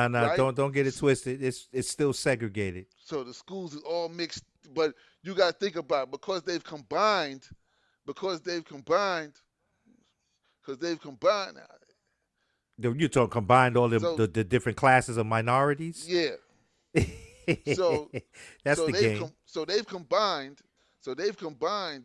Nah, right? don't get it twisted. It's still segregated. So the schools is all mixed, but you got to think about it, because they've combined, because they've combined. You talk combined all So the different classes of minorities. yeah, so That's the game. so they've combined,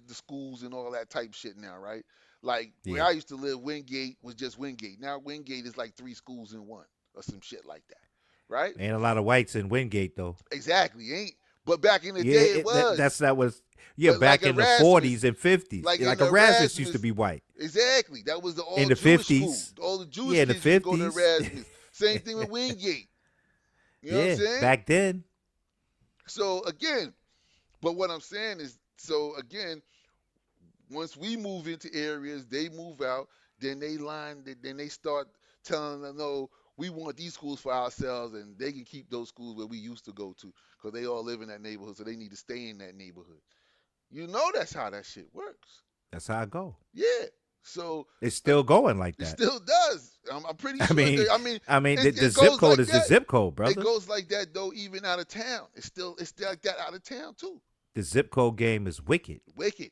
the schools and all that type shit now, right? Like where Yeah, I used to live, Wingate was just Wingate. Now Wingate is like three schools in one or some shit like that, right? ain't a lot of whites in Wingate though. Exactly, ain't. But back in the Yeah, day, it was. that was yeah But like back in the Erasmus, 40s and 50s. like Yeah, in like Erasmus used to Erasmus, be white exactly. That was the in all the Jewish school. 50s. All the Jewish Yeah, in the kids used to go to 50s. Erasmus. Same thing with Wingate. You know what I'm Yeah, saying? back then. So again, but what I'm saying is, so again, once we move into areas, they move out, then they start telling them, no, we want these schools for ourselves, and they can keep those schools where we used to go to, because they all live in that neighborhood, so they need to stay in that neighborhood. You know that's how that shit works. That's how I go. Yeah. So It's uh, still going like it that. still does. I'm pretty I sure. mean, I mean, the it zip goes code like is the that. zip code, It brother. goes like that though, even out of town. It's still like that out of town too. The zip code game is wicked. Wicked.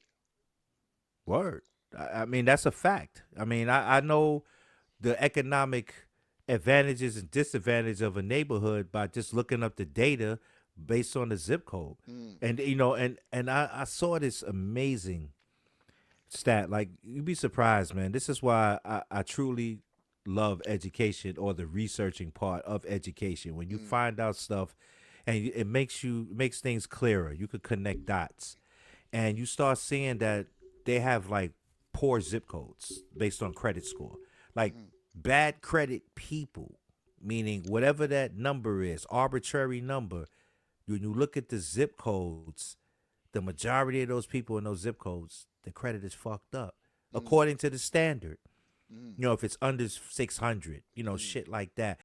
Word. I mean, that's a fact. I mean, I know the economic advantages and disadvantages of a neighborhood by just looking up the data based on the zip code. Mm, And I saw this amazing stat. Like you'd be surprised, man. This is why I truly love education or the researching part of education. When you mm, find out stuff and makes things clearer. You could connect dots. And you start seeing that they have like poor zip codes based on credit score. Like mm, bad credit people, meaning whatever that number is, arbitrary number, when you look at the zip codes, the majority of those people in those zip codes, the credit is fucked up mm, according to the standard. mm, You know, if it's under 600, mm, shit like that.